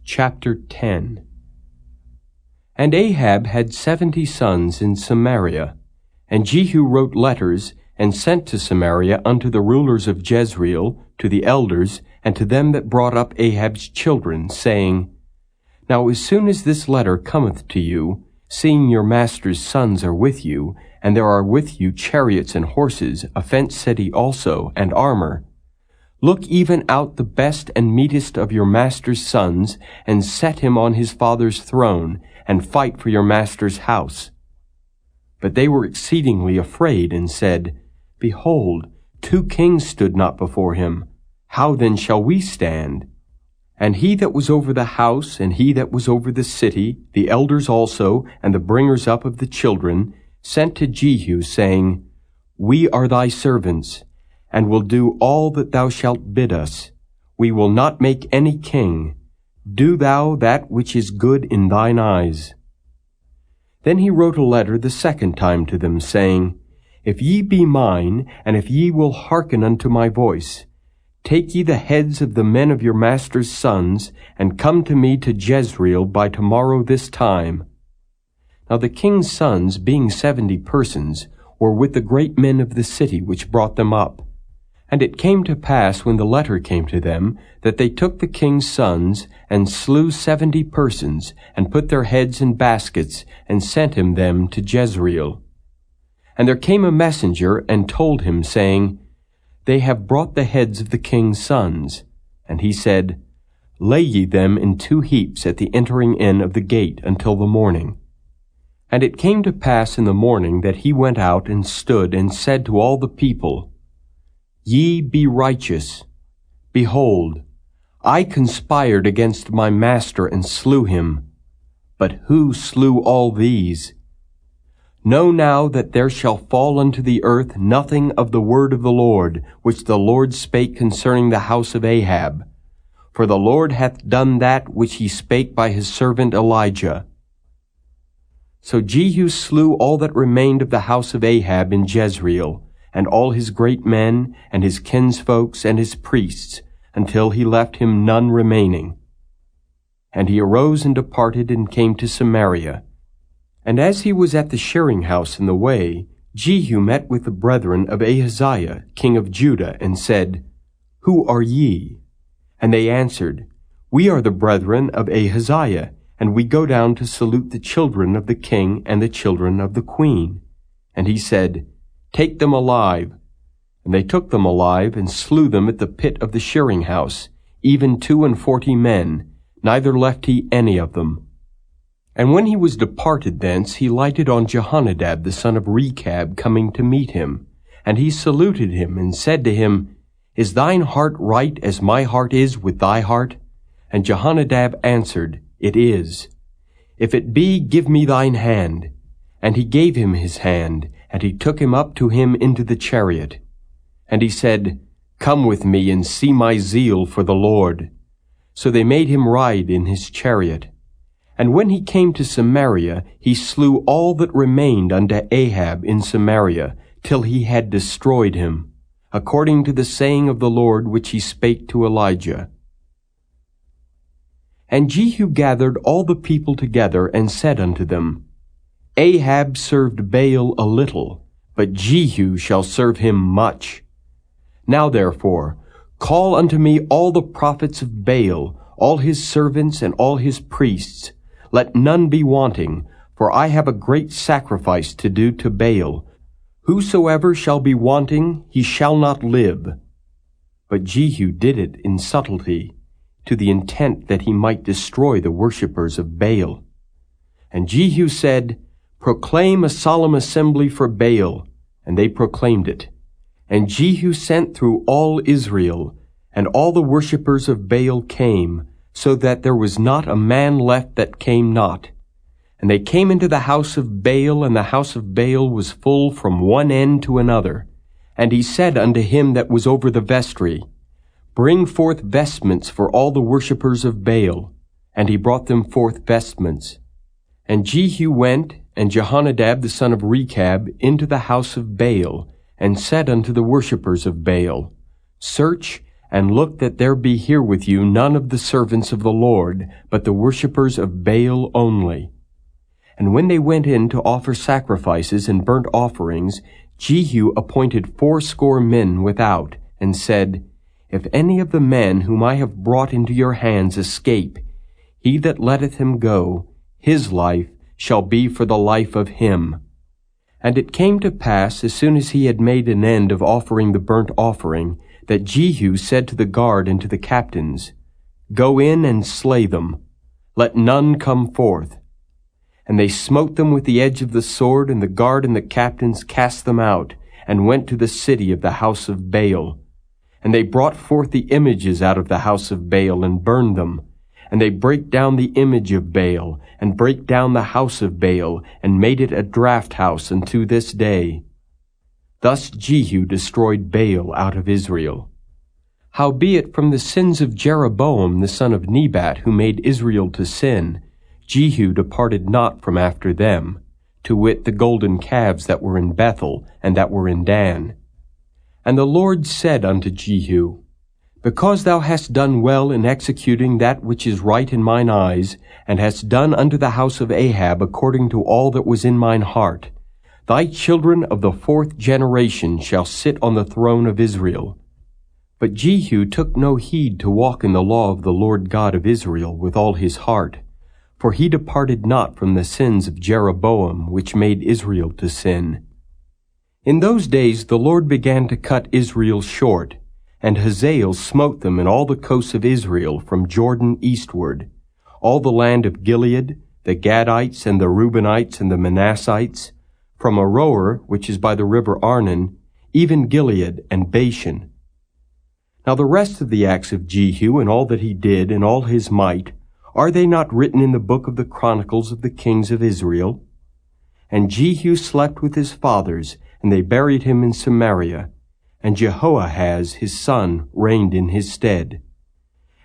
Chapter 10. And Ahab had 70 sons in Samaria. And Jehu wrote letters, and sent to Samaria unto the rulers of Jezreel, to the elders, and to them that brought up Ahab's children, saying, Now as soon as this letter cometh to you, seeing your master's sons are with you, and there are with you chariots and horses, a fenced city also, and armor, look even out the best and meetest of your master's sons, and set him on his father's throne, and fight for your master's house. But they were exceedingly afraid, and said, Behold, 2 kings stood not before him. How then shall we stand? And he that was over the house, and he that was over the city, the elders also, and the bringers up of the children, sent to Jehu, saying, We are thy servants, and will do all that thou shalt bid us. We will not make any king. Do thou that which is good in thine eyes. Then he wrote a letter the second time to them, saying, If ye be mine, and if ye will hearken unto my voice, take ye the heads of the men of your master's sons, and come to me to Jezreel by tomorrow this time. Now the king's sons, being 70 persons, were with the great men of the city which brought them up. And it came to pass, when the letter came to them, that they took the king's sons, and slew 70 persons, and put their heads in baskets, and sent him them to Jezreel. And there came a messenger, and told him, saying, They have brought the heads of the king's sons. And he said, Lay ye them in 2 heaps at the entering in of the gate until the morning. And it came to pass in the morning that he went out and stood, and said to all the people, Ye be righteous. Behold, I conspired against my master and slew him. But who slew all these? Know now that there shall fall unto the earth nothing of the word of the Lord, which the Lord spake concerning the house of Ahab. For the Lord hath done that which he spake by his servant Elijah. So Jehu slew all that remained of the house of Ahab in Jezreel, and all his great men, and his kinsfolks, and his priests, until he left him none remaining. And he arose and departed, and came to Samaria. And as he was at the shearing house in the way, Jehu met with the brethren of Ahaziah, king of Judah, and said, Who are ye? And they answered, We are the brethren of Ahaziah, and we go down to salute the children of the king and the children of the queen. And he said, Take them alive. And they took them alive, and slew them at the pit of the shearing house, even 42 men, neither left he any of them. And when he was departed thence, he lighted on Jehonadab the son of Rechab, coming to meet him. And he saluted him, and said to him, Is thine heart right as my heart is with thy heart? And Jehonadab answered, It is. If it be, give me thine hand. And he gave him his hand, and he took him up to him into the chariot. And he said, Come with me, and see my zeal for the Lord. So they made him ride in his chariot. And when he came to Samaria, he slew all that remained unto Ahab in Samaria, till he had destroyed him, according to the saying of the Lord which he spake to Elijah. And Jehu gathered all the people together, and said unto them, Ahab served Baal a little, but Jehu shall serve him much. Now therefore, call unto me all the prophets of Baal, all his servants and all his priests. Let none be wanting, for I have a great sacrifice to do to Baal. Whosoever shall be wanting, he shall not live. But Jehu did it in subtlety, to the intent that he might destroy the worshippers of Baal. And Jehu said, Proclaim a solemn assembly for Baal. And they proclaimed it. And Jehu sent through all Israel, and all the worshippers of Baal came, so that there was not a man left that came not. And they came into the house of Baal, and the house of Baal was full from one end to another. And he said unto him that was over the vestry, Bring forth vestments for all the worshippers of Baal. And he brought them forth vestments. And Jehu went, and Jehonadab the son of Rechab, into the house of Baal, and said unto the worshippers of Baal, Search and look that there be here with you none of the servants of the Lord, but the worshippers of Baal only. And when they went in to offer sacrifices and burnt offerings, Jehu appointed 80 men without, and said, If any of the men whom I have brought into your hands escape, he that letteth him go, his life shall be for the life of him. And it came to pass, as soon as he had made an end of offering the burnt offering, that Jehu said to the guard and to the captains, Go in and slay them, let none come forth. And they smote them with the edge of the sword, and the guard and the captains cast them out, and went to the city of the house of Baal. And they brought forth the images out of the house of Baal, and burned them. And they brake down the image of Baal, and brake down the house of Baal, and made it a draught house unto this day. Thus Jehu destroyed Baal out of Israel. Howbeit from the sins of Jeroboam the son of Nebat, who made Israel to sin, Jehu departed not from after them, to wit, the golden calves that were in Bethel, and that were in Dan. And the Lord said unto Jehu, Because thou hast done well in executing that which is right in mine eyes, and hast done unto the house of Ahab according to all that was in mine heart, thy children of the 4th generation shall sit on the throne of Israel. But Jehu took no heed to walk in the law of the Lord God of Israel with all his heart, for he departed not from the sins of Jeroboam, which made Israel to sin. In those days the Lord began to cut Israel short, and Hazael smote them in all the coasts of Israel from Jordan eastward, all the land of Gilead, the Gadites and the Reubenites and the Manassites, from Aroer, which is by the river Arnon, even Gilead and Bashan. Now the rest of the acts of Jehu, and all that he did, and all his might, are they not written in the book of the Chronicles of the kings of Israel? And Jehu slept with his fathers, and they buried him in Samaria, and Jehoahaz his son reigned in his stead.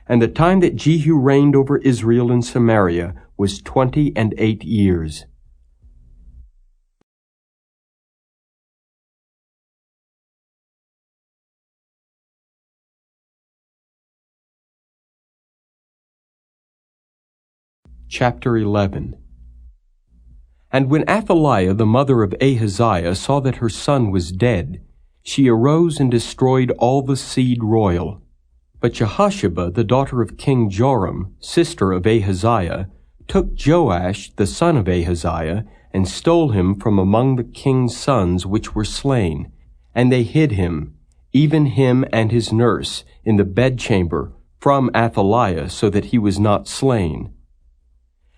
And the time that Jehu reigned over Israel in Samaria was 28 years. Chapter 11. And when Athaliah the mother of Ahaziah saw that her son was dead, she arose and destroyed all the seed royal. But Jehosheba the daughter of King Joram, sister of Ahaziah, took Joash the son of Ahaziah, and stole him from among the king's sons which were slain. And they hid him, even him and his nurse, in the bedchamber, from Athaliah, so that he was not slain.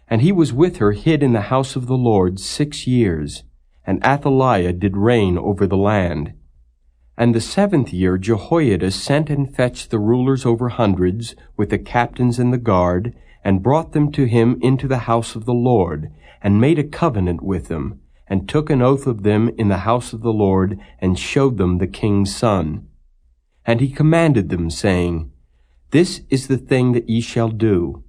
And he was with her hid in the house of the Lord 6 years, and Athaliah did reign over the land. And the 7th year Jehoiada sent and fetched the rulers over hundreds, with the captains and the guard, and brought them to him into the house of the Lord, and made a covenant with them, and took an oath of them in the house of the Lord, and showed them the king's son. And he commanded them, saying, This is the thing that ye shall do.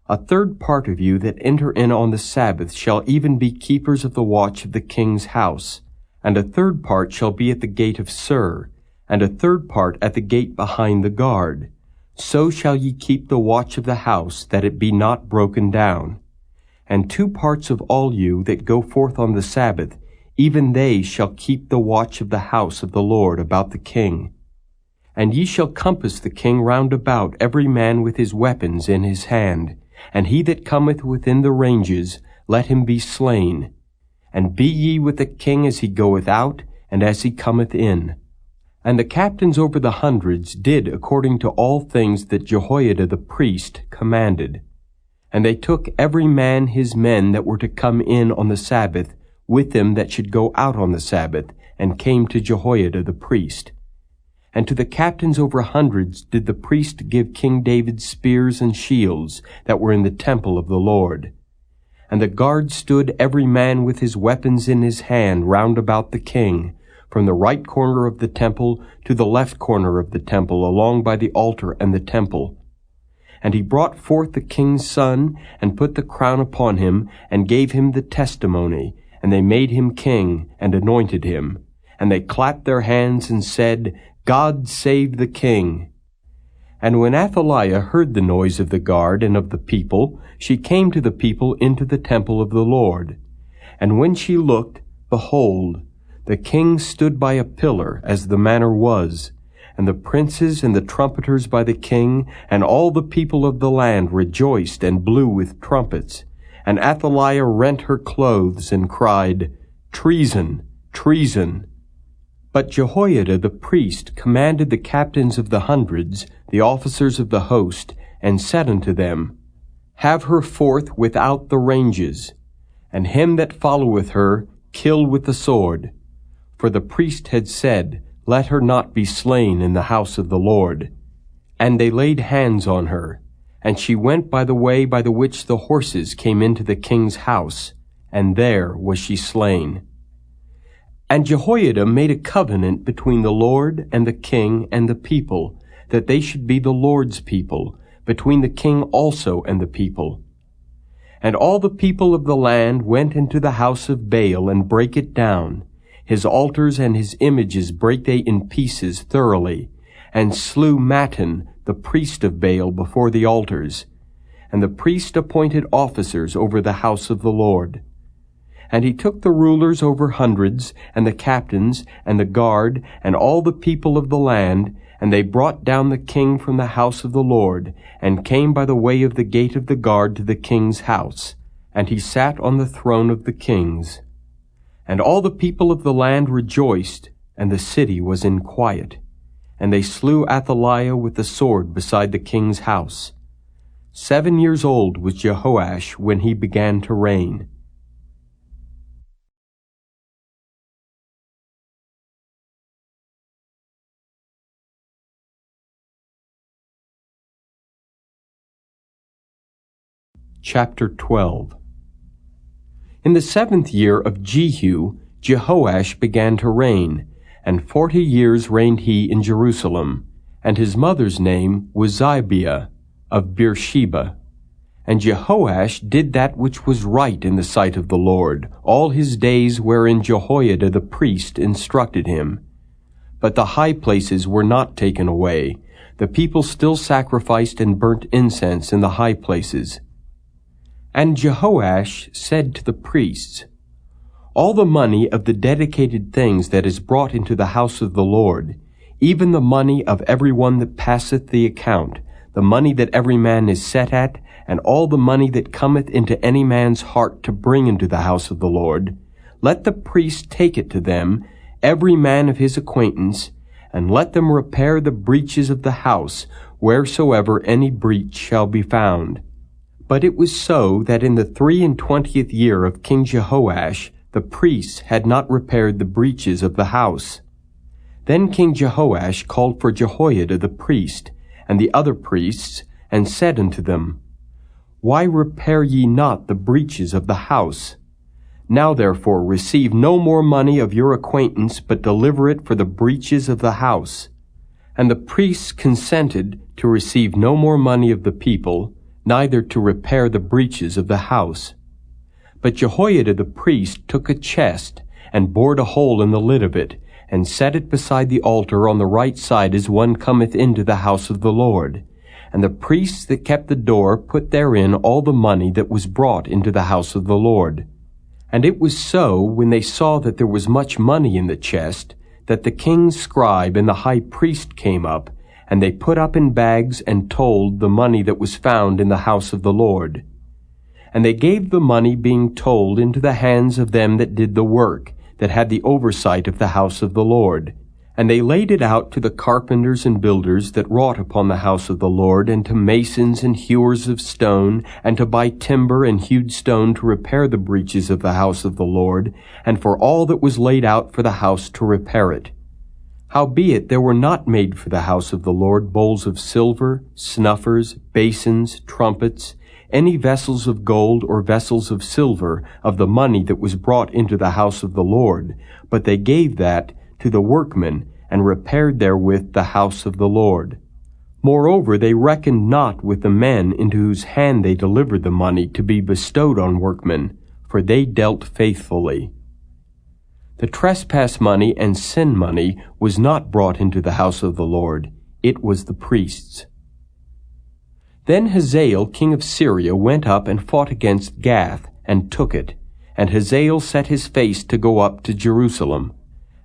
A 1/3 part of you that enter in on the Sabbath shall even be keepers of the watch of the king's house, and a 1/3 part shall be at the gate of Sur, and a 1/3 part at the gate behind the guard. So shall ye keep the watch of the house, that it be not broken down. And 2 parts of all you that go forth on the Sabbath, even they shall keep the watch of the house of the Lord about the king. And ye shall compass the king round about, every man with his weapons in his hand, and he that cometh within the ranges, let him be slain. And be ye with the king as he goeth out, and as he cometh in. And the captains over the hundreds did according to all things that Jehoiada the priest commanded. And they took every man his men that were to come in on the Sabbath, with them that should go out on the Sabbath, and came to Jehoiada the priest. And to the captains over hundreds did the priest give King David spears and shields that were in the temple of the Lord. And the guard stood every man with his weapons in his hand round about the king, from the right corner of the temple to the left corner of the temple, along by the altar and the temple. And he brought forth the king's son, and put the crown upon him, and gave him the testimony, and they made him king, and anointed him. And they clapped their hands, and said, God save the king. And when Athaliah heard the noise of the guard and of the people, she came to the people into the temple of the Lord. And when she looked, behold, the king stood by a pillar, as the manner was, and the princes and the trumpeters by the king, and all the people of the land rejoiced and blew with trumpets. And Athaliah rent her clothes and cried, Treason! Treason! But Jehoiada the priest commanded the captains of the hundreds, the officers of the host, and said unto them, Have her forth without the ranges, and him that followeth her kill with the sword. For the priest had said, Let her not be slain in the house of the Lord. And they laid hands on her, and she went by the way by the which the horses came into the king's house, and there was she slain. And Jehoiada made a covenant between the Lord and the king and the people, that they should be the Lord's people, between the king also and the people. And all the people of the land went into the house of Baal and brake it down. His altars and his images brake they in pieces thoroughly, and slew Mattan, the priest of Baal, before the altars. And the priest appointed officers over the house of the Lord. And he took the rulers over hundreds, and the captains, and the guard, and all the people of the land, and they brought down the king from the house of the Lord, and came by the way of the gate of the guard to the king's house. And he sat on the throne of the kings. And all the people of the land rejoiced, and the city was in quiet. And they slew Athaliah with the sword beside the king's house. 7 years old was Jehoash when he began to reign. Chapter 12. In the 7th year of Jehu, Jehoash began to reign, and 40 years reigned he in Jerusalem. And his mother's name was Zibiah of Beersheba. And Jehoash did that which was right in the sight of the Lord, all his days wherein Jehoiada the priest instructed him. But the high places were not taken away. The people still sacrificed and burnt incense in the high places. And Jehoash said to the priests, All the money of the dedicated things that is brought into the house of the Lord, even the money of every one that passeth the account, the money that every man is set at, and all the money that cometh into any man's heart to bring into the house of the Lord, let the priest take it to them, every man of his acquaintance, and let them repair the breaches of the house, wheresoever any breach shall be found. But it was so that in the 23 year of King Jehoash, the priests had not repaired the breaches of the house. Then King Jehoash called for Jehoiada the priest, and the other priests, and said unto them, Why repair ye not the breaches of the house? Now therefore receive no more money of your acquaintance, but deliver it for the breaches of the house. And the priests consented to receive no more money of the people, neither to repair the breaches of the house. But Jehoiada the priest took a chest, and bored a hole in the lid of it, and set it beside the altar on the right side as one cometh into the house of the Lord. And the priests that kept the door put therein all the money that was brought into the house of the Lord. And it was so, when they saw that there was much money in the chest, that the king's scribe and the high priest came up, and they put up in bags and told the money that was found in the house of the Lord. And they gave the money being told into the hands of them that did the work, that had the oversight of the house of the Lord. And they laid it out to the carpenters and builders that wrought upon the house of the Lord, and to masons and hewers of stone, and to buy timber and hewed stone to repair the breaches of the house of the Lord, and for all that was laid out for the house to repair it. Howbeit there were not made for the house of the Lord bowls of silver, snuffers, basins, trumpets, any vessels of gold or vessels of silver of the money that was brought into the house of the Lord, but they gave that to the workmen, and repaired therewith the house of the Lord. Moreover, they reckoned not with the men into whose hand they delivered the money to be bestowed on workmen, for they dealt faithfully. The trespass money and sin money was not brought into the house of the Lord. It was the priests'. Then Hazael king of Syria went up and fought against Gath, and took it. And Hazael set his face to go up to Jerusalem.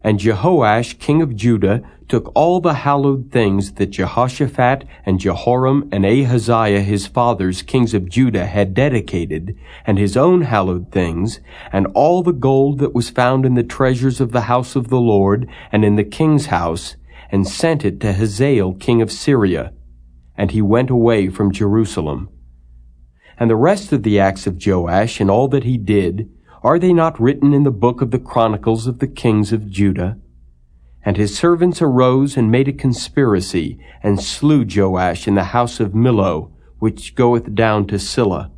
And Jehoash king of Judah took all the hallowed things that Jehoshaphat and Jehoram and Ahaziah his fathers kings of Judah had dedicated, and his own hallowed things, and all the gold that was found in the treasures of the house of the Lord and in the king's house, and sent it to Hazael king of Syria. And he went away from Jerusalem. And the rest of the acts of Joash and all that he did, are they not written in the book of the Chronicles of the kings of Judah? And his servants arose and made a conspiracy, and slew Joash in the house of Millo, which goeth down to Silla.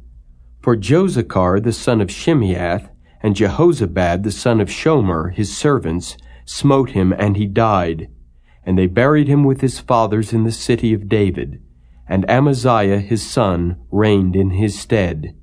For Josachar the son of Shimeath, and Jehozabad the son of Shomer, his servants, smote him, and he died. And they buried him with his fathers in the city of David. And Amaziah his son reigned in his stead.